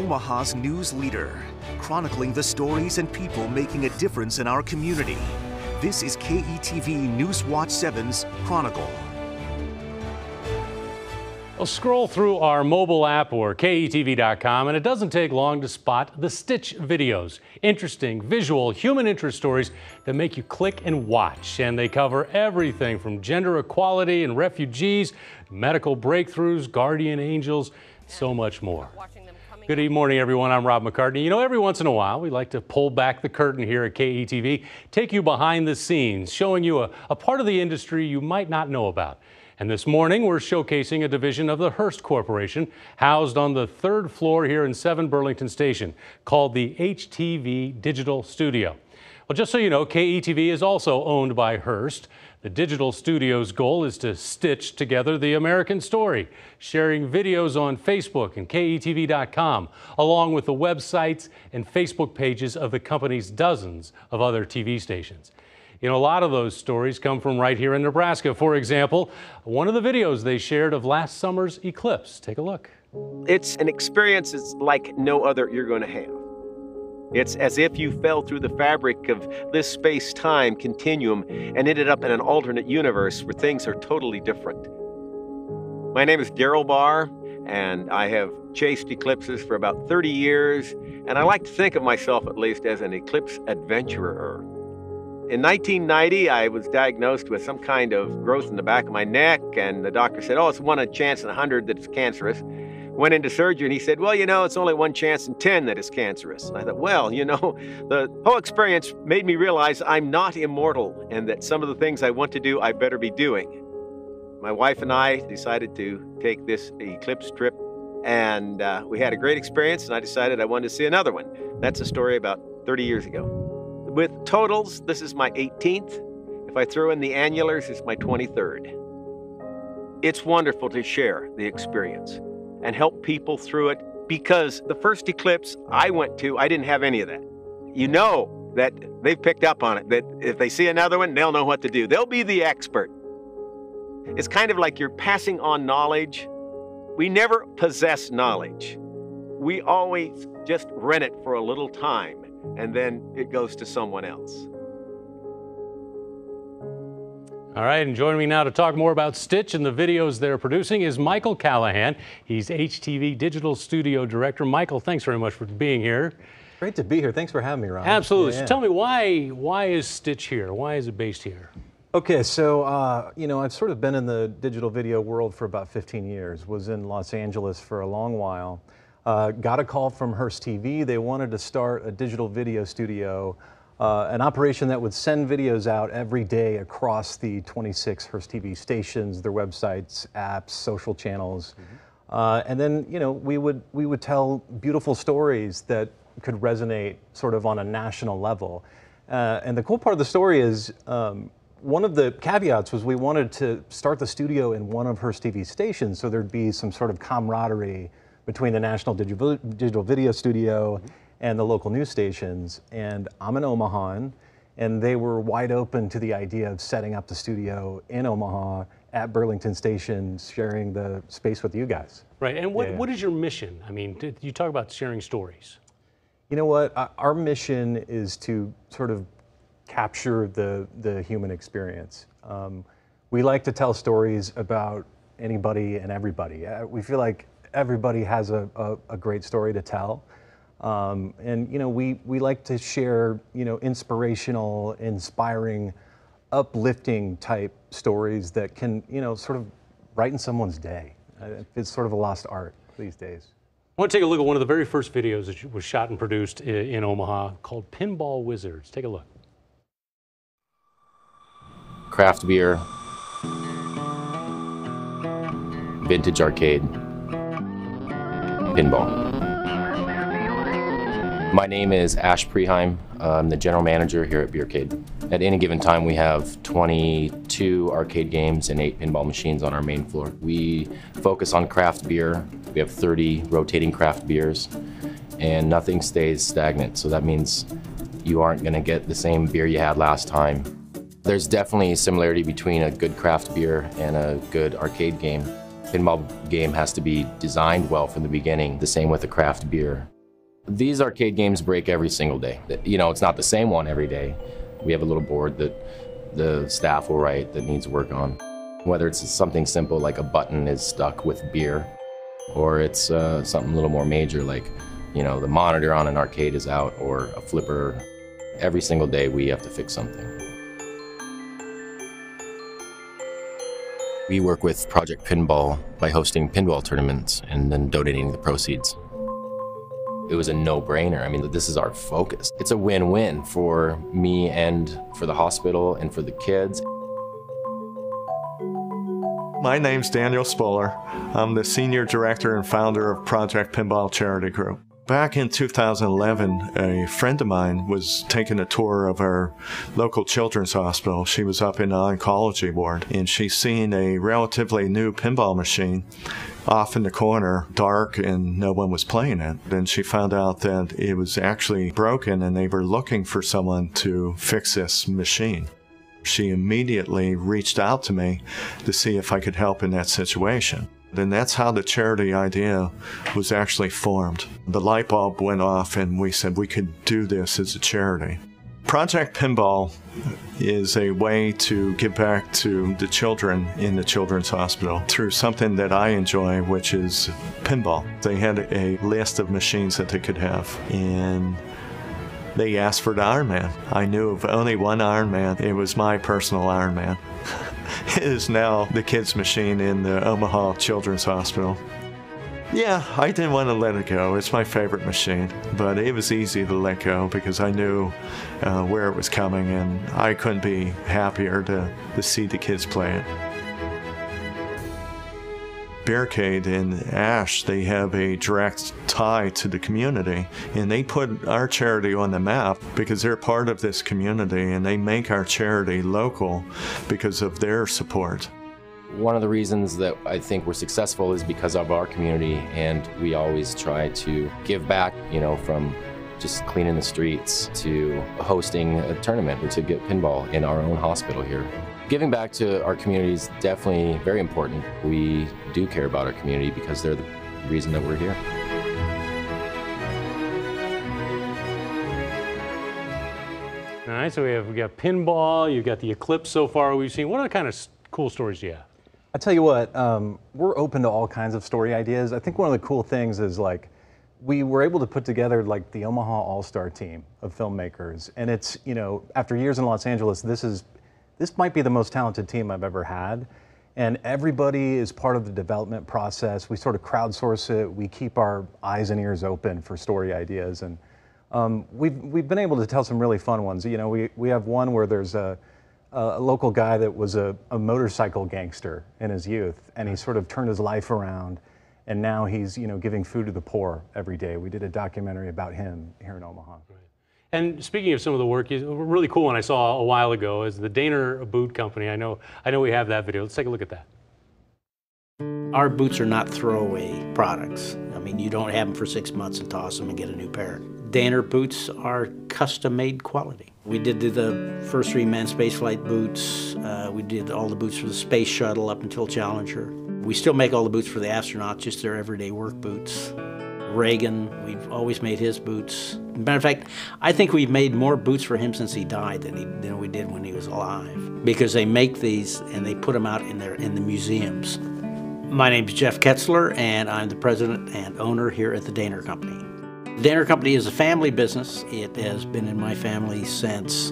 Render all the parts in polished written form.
Omaha's news leader, chronicling the stories and people making a difference in our community. This is KETV Newswatch 7's Chronicle. Well, scroll through our mobile app or KETV.com, and it doesn't take long to spot the Stitch videos. Interesting, visual, human interest stories that make you click and watch. And they cover everything from gender equality and refugees, medical breakthroughs, guardian angels, so much more. Good morning, everyone. I'm Rob McCartney. You know, every once in a while, we like to pull back the curtain here at KETV, take you behind the scenes, showing you a part of the industry you might not know about. And this morning, we're showcasing a division of the Hearst Corporation, housed on the 3rd floor here in 7 Burlington Station, called the HTV Digital Studio. Well, just so you know, KETV is also owned by Hearst. The digital studio's goal is to stitch together the American story, sharing videos on Facebook and KETV.com, along with the websites and Facebook pages of the company's dozens of other TV stations. You know, a lot of those stories come from right here in Nebraska. For example, one of the videos they shared of last summer's eclipse. Take a look. It's an experience that's like no other you're going to have. It's as if you fell through the fabric of this space-time continuum and ended up in an alternate universe where things are totally different. My name is Darrell Barr, and I have chased eclipses for about 30 years, and I like to think of myself at least as an eclipse adventurer. In 1990, I was diagnosed with some kind of growth in the back of my neck, and the doctor said, oh, it's 1 in a chance in 100 that it's cancerous. Went into surgery, and he said, well, you know, it's only 1 chance in 10 that it's cancerous. And I thought, well, you know, the whole experience made me realize I'm not immortal, and that some of the things I want to do, I better be doing. My wife and I decided to take this eclipse trip, and we had a great experience, and I decided I wanted to see another one. That's a story about 30 years ago. With totals, this is my 18th. If I throw in the annulars, it's my 23rd. It's wonderful to share the experience and help people through it, because the first eclipse I went to, I didn't have any of that. You know that they've picked up on it, that if they see another one, they'll know what to do. They'll be the expert. It's kind of like you're passing on knowledge. We never possess knowledge. We always just rent it for a little time, and then it goes to someone else. All right, and joining me now to talk more about Stitch and the videos they're producing is Michael Callahan. He's HTV Digital Studio Director. Michael, thanks very much for being here. Great to be here. Thanks for having me, Ron. Absolutely. So tell me, why is Stitch here? Why is it based here? Okay, so, you know, I've sort of been in the digital video world for about 15 years. Was in Los Angeles for a long while. Got a call from Hearst TV. They wanted to start a digital video studio, an operation that would send videos out every day across the 26 Hearst TV stations, their websites, apps, social channels. And then, you know, we would tell beautiful stories that could resonate sort of on a national level. And the cool part of the story is, one of the caveats was we wanted to start the studio in one of Hearst TV stations, so there'd be some sort of camaraderie between the National Digital Video Studio and the local news stations. And I'm an Omahan, and they were wide open to the idea of setting up the studio in Omaha at Burlington Station, sharing the space with you guys. Right, and what is your mission? I mean, you talk about sharing stories. You know what, our mission is to sort of capture the human experience. We like to tell stories about anybody and everybody. We feel like everybody has a great story to tell. And, you know, we like to share, you know, inspirational, inspiring, uplifting type stories that can, you know, sort of brighten someone's day. It's sort of a lost art these days. I want to take a look at one of the very first videos that was shot and produced in Omaha called Pinball Wizards. Take a look. Craft beer, vintage arcade, pinball. My name is Ash Preheim. I'm the general manager here at Beercade. At any given time, we have 22 arcade games and 8 pinball machines on our main floor. We focus on craft beer. We have 30 rotating craft beers, and nothing stays stagnant. So that means you aren't going to get the same beer you had last time. There's definitely a similarity between a good craft beer and a good arcade game. Pinball game has to be designed well from the beginning, the same with a craft beer. These arcade games break every single day. You know, it's not the same one every day. We have a little board that the staff will write that needs work on. Whether it's something simple like a button is stuck with beer, or it's something a little more major like, you know, the monitor on an arcade is out or a flipper. Every single day we have to fix something. We work with Project Pinball by hosting pinball tournaments and then donating the proceeds. It was a no-brainer. I mean, this is our focus. It's a win-win for me and for the hospital and for the kids. My name's Daniel Spoler. I'm the Senior Director and founder of Project Pinball Charity Group. Back in 2011, a friend of mine was taking a tour of our local children's hospital. She was up in the oncology ward, and she seen a relatively new pinball machine off in the corner, dark, and no one was playing it. Then she found out that it was actually broken, and they were looking for someone to fix this machine. She immediately reached out to me to see if I could help in that situation. And that's how the charity idea was actually formed. The light bulb went off and we said we could do this as a charity. Project Pinball is a way to give back to the children in the children's hospital through something that I enjoy, which is pinball. They had a list of machines that they could have, and they asked for the Iron Man. I knew of only one Iron Man. It was my personal Iron Man. It is now the kids' machine in the Omaha Children's Hospital. Yeah, I didn't want to let it go. It's my favorite machine, but it was easy to let go because I knew where it was coming, and I couldn't be happier to see the kids play it. Beercade and Ash, they have a direct tie to the community, and they put our charity on the map because they're part of this community, and they make our charity local because of their support. One of the reasons that I think we're successful is because of our community, and we always try to give back, you know, from just cleaning the streets to hosting a tournament to get pinball in our own hospital here. Giving back to our community is definitely very important. We do care about our community because they're the reason that we're here. All right, so we got pinball, you've got the Eclipse so far we've seen. What other kind of cool stories do you have? I tell you what, we're open to all kinds of story ideas. I think one of the cool things is like, we were able to put together like the Omaha All-Star team of filmmakers. And it's, you know, after years in Los Angeles, this might be the most talented team I've ever had. And everybody is part of the development process. We sort of crowdsource it. We keep our eyes and ears open for story ideas. And we've been able to tell some really fun ones. You know, we have one where there's a local guy that was a motorcycle gangster in his youth, and he sort of turned his life around, and now he's, you know, giving food to the poor every day. We did a documentary about him here in Omaha. Right. And speaking of some of the work, a really cool one I saw a while ago is the Daner Boot Company. I know we have that video. Let's take a look at that. Our boots are not throwaway products. I mean, you don't have them for 6 months and toss them and get a new pair. Daner boots are custom-made quality. We did the first 3 manned spaceflight boots. We did all the boots for the space shuttle up until Challenger. We still make all the boots for the astronauts, just their everyday work boots. Reagan, we've always made his boots. Matter of fact, I think we've made more boots for him since he died than we did when he was alive, because they make these and they put them out in the museums. My name's Jeff Ketzler, and I'm the president and owner here at the Daner Company. The Daner Company is a family business. It has been in my family since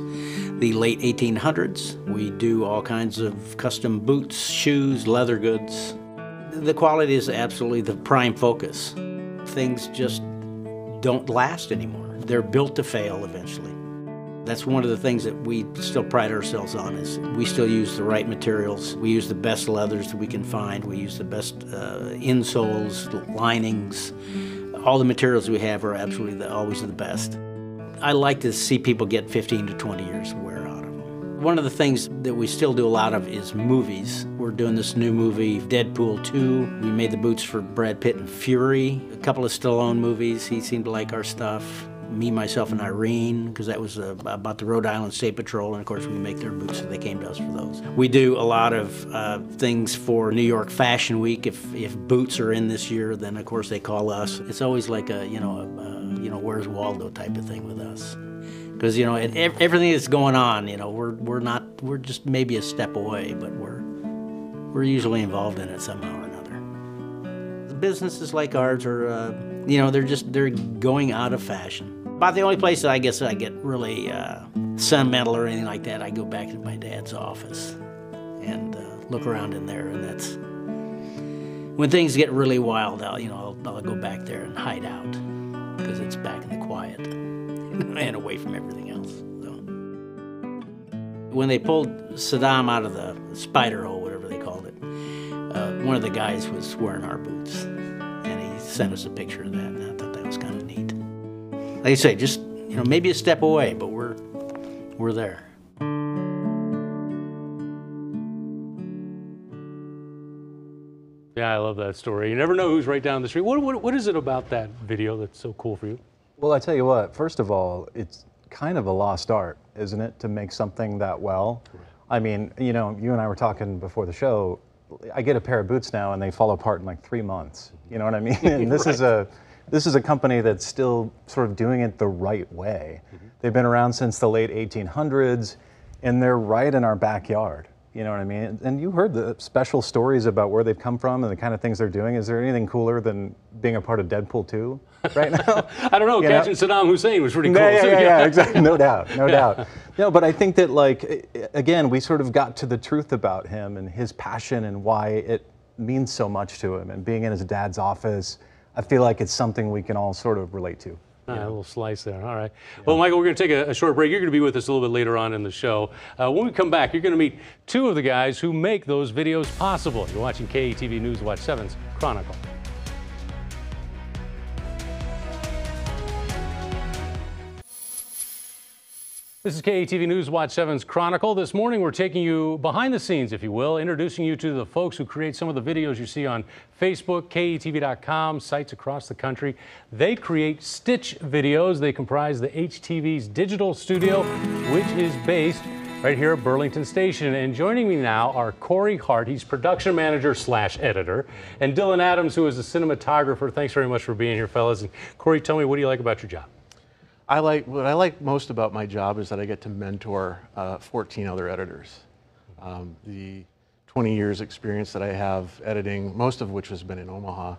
the late 1800s. We do all kinds of custom boots, shoes, leather goods. The quality is absolutely the prime focus. Things just don't last anymore. They're built to fail eventually. That's one of the things that we still pride ourselves on, is we still use the right materials. We use the best leathers that we can find. We use the best insoles, linings. All the materials we have are absolutely always the best. I like to see people get 15 to 20 years wear out of them. One of the things that we still do a lot of is movies. We're doing this new movie, Deadpool 2. We made the boots for Brad Pitt and Fury. A couple of Stallone movies. He seemed to like our stuff. Me, Myself, and Irene, because that was about the Rhode Island State Patrol, and of course we make their boots, so they came to us for those. We do a lot of things for New York Fashion Week. If boots are in this year, then of course they call us. It's always like a you know, where's Waldo type of thing with us. Because, you know, everything that's going on, you know, we're just maybe a step away, but we're usually involved in it somehow or another. The businesses like ours are, you know, they're going out of fashion. About the only place that I guess I get really sentimental or anything like that, I go back to my dad's office and look around in there, and that's when things get really wild out. You know, I'll go back there and hide out because it's back in the quiet and away from everything else. So. When they pulled Saddam out of the spider hole, whatever they called it, one of the guys was wearing our boots, and he sent us a picture of that, and I thought that was kind of neat. Like I say, just, you know, maybe a step away, but we're there. Yeah, I love that story. You never know who's right down the street. What is it about that video that's so cool for you? Well, I tell you what, first of all, it's kind of a lost art, isn't it, to make something that well? I mean, you know, you and I were talking before the show. I get a pair of boots now and they fall apart in like 3 months. You know what I mean? And this is a company that's still sort of doing it the right way. They've been around since the late 1800s, and they're right in our backyard. You know what I mean? And you heard the special stories about where they've come from and the kind of things they're doing. Is there anything cooler than being a part of Deadpool 2 right now? I don't know. Catching Saddam Hussein was pretty cool. Yeah, exactly. No doubt, no doubt. No, but I think that, like, again, we sort of got to the truth about him and his passion and why it means so much to him. And being in his dad's office, I feel like it's something we can all sort of relate to. A little slice there. All right. Yeah. Well, Michael, we're going to take a short break. You're going to be with us a little bit later on in the show. When we come back, you're going to meet two of the guys who make those videos possible. You're watching KETV News Watch 7's Chronicle. This is KETV News Watch 7's Chronicle. This morning we're taking you behind the scenes, if you will, introducing you to the folks who create some of the videos you see on Facebook, KETV.com, sites across the country. They create Stitch videos. They comprise the HTV's digital studio, which is based right here at Burlington Station. And joining me now are Corey Hart, he's production manager / editor, and Dylan Adams, who is a cinematographer. Thanks very much for being here, fellas. And Corey, tell me, what do you like about your job? What I like most about my job is that I get to mentor 14 other editors. The 20 years experience that I have editing, most of which has been in Omaha,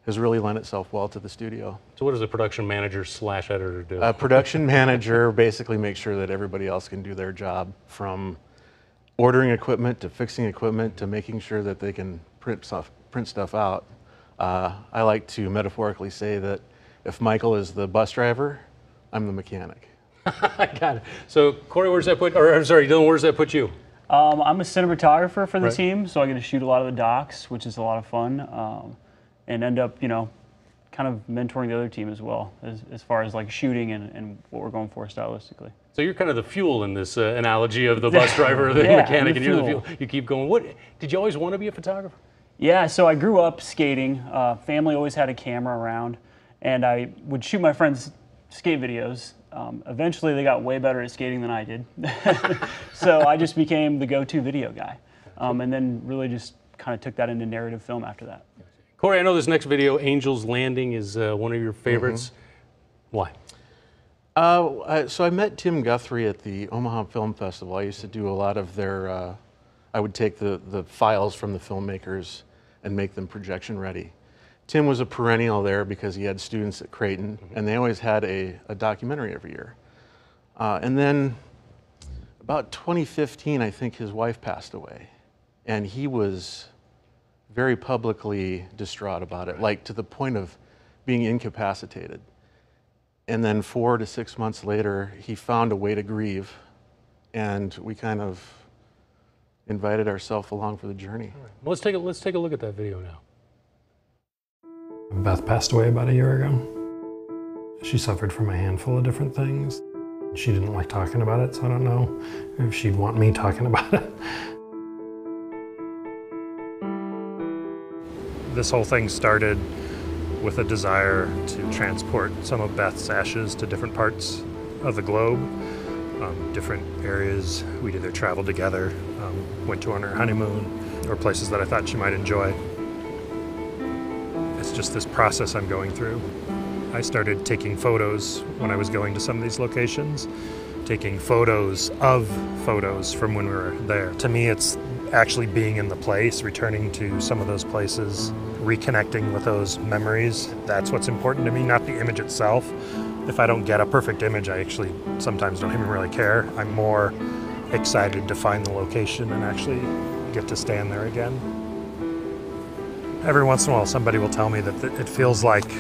has really lent itself well to the studio. So what does a production manager / editor do? A production manager basically makes sure that everybody else can do their job, from ordering equipment to fixing equipment to making sure that they can print stuff out. I like to metaphorically say that if Michael is the bus driver, I'm the mechanic. I got it. So Corey, where's that put, or I'm sorry, Dylan, where's that put you? I'm a cinematographer for the team, so I get to shoot a lot of the docs, which is a lot of fun, and end up, you know, kind of mentoring the other team as well, as far as like shooting and what we're going for stylistically. So you're kind of the fuel in this analogy of the bus driver, the mechanic, and you're the fuel. You keep going. What, did you always want to be a photographer? Yeah, so I grew up skating. Family always had a camera around, and I would shoot my friends' skate videos. Eventually they got way better at skating than I did. So I just became the go-to video guy. And then really just kind of took that into narrative film after that. Corey, I know this next video, Angel's Landing, is one of your favorites. Why? So I met Tim Guthrie at the Omaha Film Festival. I used to do a lot of their, I would take the files from the filmmakers and make them projection ready. Tim was a perennial there because he had students at Creighton, and they always had a documentary every year. And then about 2015, I think his wife passed away, and he was very publicly distraught about it, like to the point of being incapacitated. And then 4 to 6 months later, he found a way to grieve, and we kind of invited ourselves along for the journey. All right. Well, let's take a look at that video now. Beth passed away about a year ago. She suffered from a handful of different things. She didn't like talking about it, so I don't know if she'd want me talking about it. This whole thing started with a desire to transport some of Beth's ashes to different parts of the globe, different areas. We'd either travel together, went to on her honeymoon, or places that I thought she might enjoy. It's just this process I'm going through. I started taking photos when I was going to some of these locations, taking photos of photos from when we were there. To me, it's actually being in the place, returning to some of those places, reconnecting with those memories. That's what's important to me, not the image itself. If I don't get a perfect image, I actually sometimes don't even really care. I'm more excited to find the location and actually get to stand there again. Every once in a while, somebody will tell me that it feels like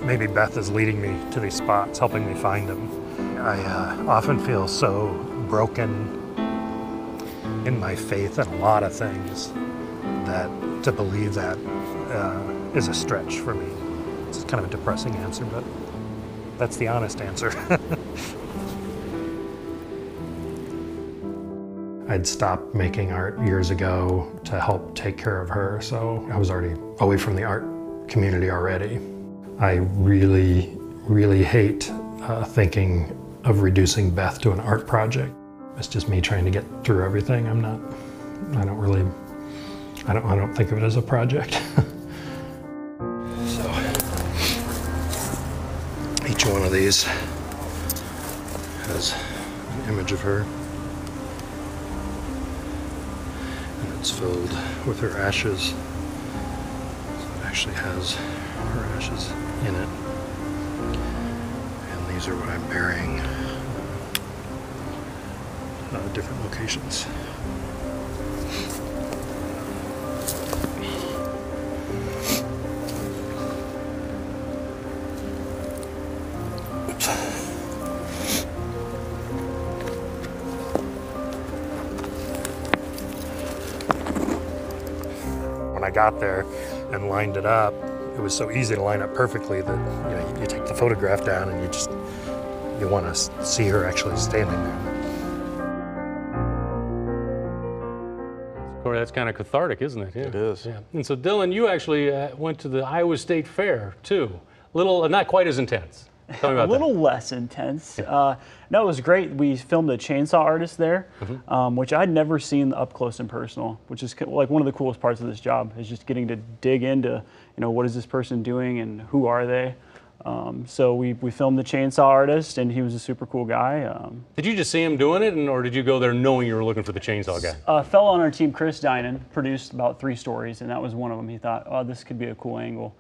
maybe Beth is leading me to these spots, helping me find them. I often feel so broken in my faith in a lot of things that to believe that is a stretch for me. It's kind of a depressing answer, but that's the honest answer. I'd stopped making art years ago to help take care of her, so I was already away from the art community already. I really, really hate thinking of reducing Beth to an art project. It's just me trying to get through everything. I don't think of it as a project. So, each one of these has an image of her. And it's filled with her ashes. So it actually has her ashes in it. And these are what I'm burying at different locations. When I got there and lined it up, it was so easy to line up perfectly that you take the photograph down and you want to see her actually standing there. Corey, that's kind of cathartic, isn't it? Yeah. It is. Yeah. And so, Dylan, you actually went to the Iowa State Fair too. Not quite as intense. Tell me about that. A little less intense. Yeah. No, it was great. We filmed a chainsaw artist there, which I'd never seen up close and personal, which is like one of the coolest parts of this job is just getting to dig into, what is this person doing and who are they. So we filmed the chainsaw artist, and he was a super cool guy. Did you just see him doing it, or did you go there knowing you were looking for the chainsaw guy? A fellow on our team, Chris Dinan, produced about 3 stories, and that was one of them. He thought, oh, this could be a cool angle.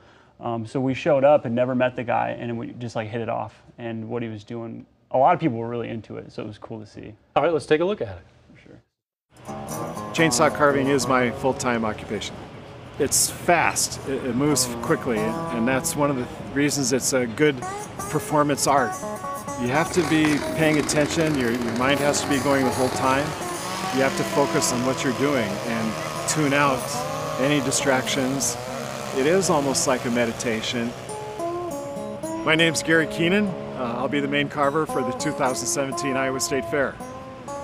So we showed up and never met the guy, and we just hit it off. And what he was doing, a lot of people were really into it, so it was cool to see. All right, let's take a look at it. For sure. Chainsaw carving is my full-time occupation. It's fast, it moves quickly, and that's one of the reasons it's a good performance art. You have to be paying attention, your mind has to be going the whole time. You have to focus on what you're doing and tune out any distractions. It is almost like a meditation. My name's Gary Keenan. I'll be the main carver for the 2017 Iowa State Fair.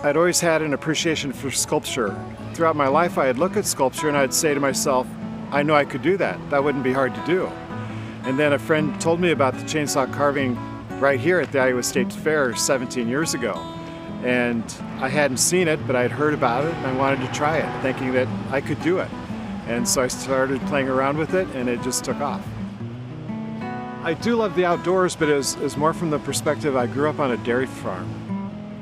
I'd always had an appreciation for sculpture. Throughout my life, I'd look at sculpture and I'd say to myself, I know I could do that. That wouldn't be hard to do. And then a friend told me about the chainsaw carving right here at the Iowa State Fair 17 years ago. And I hadn't seen it, but I'd heard about it and I wanted to try it, thinking that I could do it. And so I started playing around with it and it just took off. I do love the outdoors, but it was more from the perspective I grew up on a dairy farm.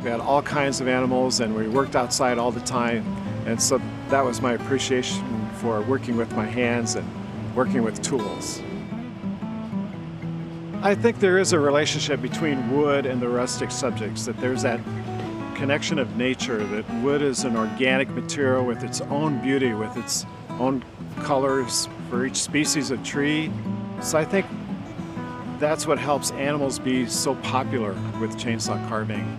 We had all kinds of animals and we worked outside all the time. And so that was my appreciation for working with my hands and working with tools. I think there is a relationship between wood and the rustic subjects, that there's that connection of nature, that wood is an organic material with its own beauty, with its own colors for each species of tree. So I think that's what helps animals be so popular with chainsaw carving.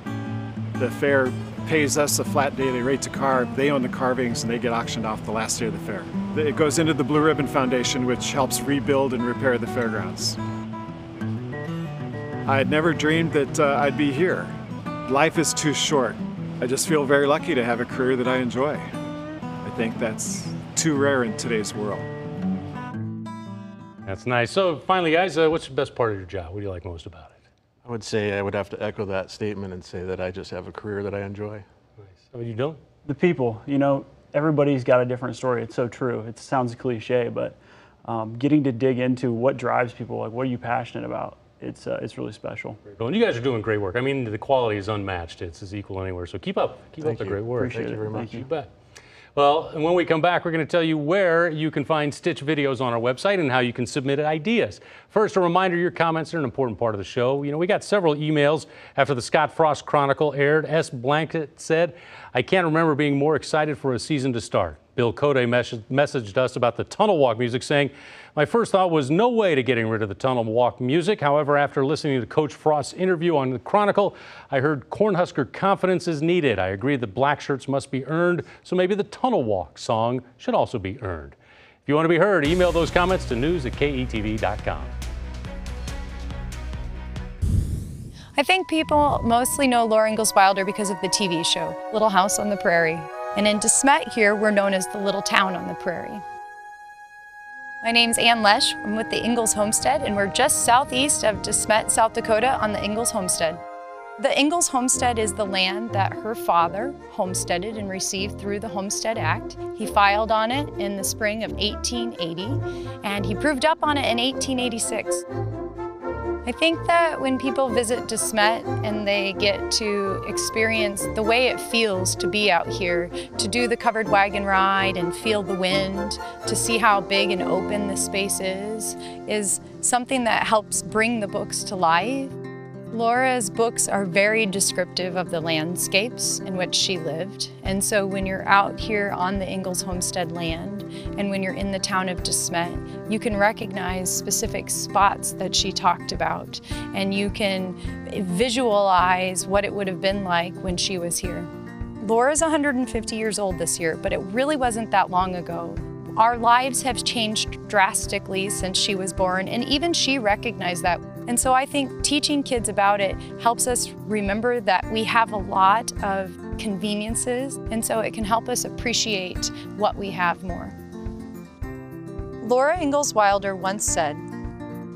The fair pays us a flat daily rate to carve. They own the carvings and they get auctioned off the last day of the fair. It goes into the Blue Ribbon Foundation, which helps rebuild and repair the fairgrounds. I had never dreamed that I'd be here. Life is too short. I just feel very lucky to have a career that I enjoy. I think that's too rare in today's world. That's nice. So finally, guys, what's the best part of your job? What do you like most about it? I would say I would have to echo that statement and say that I just have a career that I enjoy. Nice. How about you, Dylan? The people, everybody's got a different story. It's so true. It sounds cliche, but getting to dig into what drives people, like what are you passionate about? it's really special. And you guys are doing great work. I mean, the quality is unmatched. It's as equal anywhere. So keep up the great work. Appreciate Thank it. you very much. Thank you. You bet. Well, and when we come back, we're going to tell you where you can find Stitch videos on our website and how you can submit ideas. First, a reminder, your comments are an important part of the show. You know, we got several emails after the Scott Frost Chronicle aired. S. Blanket said, "I can't remember being more excited for a season to start." Bill Code messaged us about the tunnel walk music, saying, "My first thought was no way to getting rid of the tunnel walk music. However, after listening to Coach Frost's interview on the Chronicle, I heard Cornhusker confidence is needed. I agree that black shirts must be earned, so maybe the tunnel walk song should also be earned." If you want to be heard, email those comments to news@ketv.com. I think people mostly know Laura Ingalls Wilder because of the TV show, Little House on the Prairie. And in De Smet here, we're known as the little town on the prairie. My name's Ann Lesh. I'm with the Ingalls Homestead, and we're just southeast of De Smet, South Dakota on the Ingalls Homestead. The Ingalls Homestead is the land that her father homesteaded and received through the Homestead Act. He filed on it in the spring of 1880, and he proved up on it in 1886. I think that when people visit De Smet and they get to experience the way it feels to be out here, to do the covered wagon ride and feel the wind, to see how big and open the space is something that helps bring the books to life. Laura's books are very descriptive of the landscapes in which she lived. And so when you're out here on the Ingalls Homestead land, and when you're in the town of De Smet, you can recognize specific spots that she talked about, and you can visualize what it would have been like when she was here. Laura's 150 years old this year, but it really wasn't that long ago. Our lives have changed drastically since she was born, and even she recognized that. And so I think teaching kids about it helps us remember that we have a lot of conveniences, and so it can help us appreciate what we have more. Laura Ingalls Wilder once said,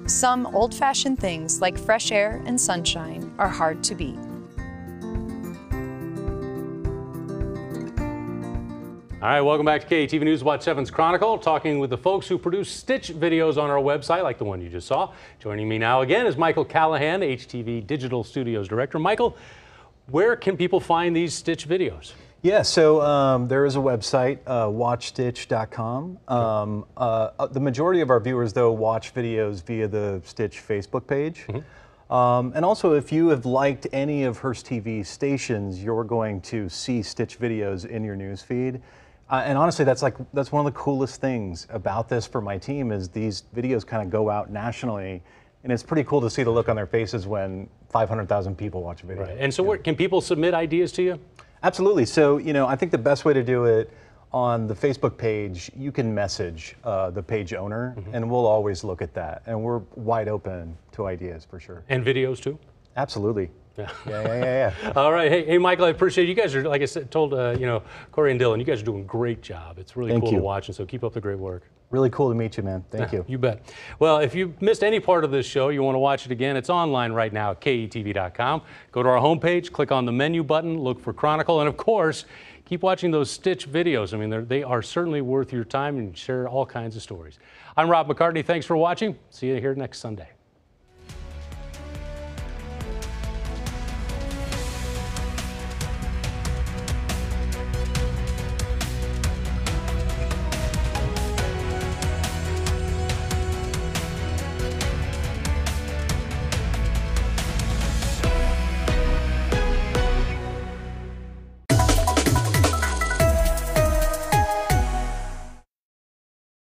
"Some old-fashioned things like fresh air and sunshine are hard to beat." All right, welcome back to KETV News Watch 7's Chronicle, talking with the folks who produce Stitch videos on our website, like the one you just saw. Joining me now again is Michael Callahan, HTV Digital Studios Director. Michael, where can people find these Stitch videos? Yeah, so there is a website, watchstitch.com. The majority of our viewers, though, watch videos via the Stitch Facebook page. And also, if you have liked any of Hearst TV stations, you're going to see Stitch videos in your news feed. And honestly, that's one of the coolest things about this for my team is these videos kind of go out nationally, and it's pretty cool to see the look on their faces when 500,000 people watch a video. Right. And so can people submit ideas to you? Absolutely. So, you know, I think the best way to do it on the Facebook page, you can message the page owner, and we'll always look at that. And we're wide open to ideas for sure. And videos too? Absolutely. Yeah. All right. Hey, Michael, I appreciate it. You guys are, like I said, told Corey and Dylan, you guys are doing a great job. It's really cool to watch, and so keep up the great work. Really cool to meet you, man. Thank you. You bet. Well, if you missed any part of this show, you want to watch it again, it's online right now at ketv.com. Go to our homepage, click on the menu button, look for Chronicle, and of course, keep watching those Stitch videos. I mean, they are certainly worth your time and share all kinds of stories. I'm Rob McCartney. Thanks for watching. See you here next Sunday.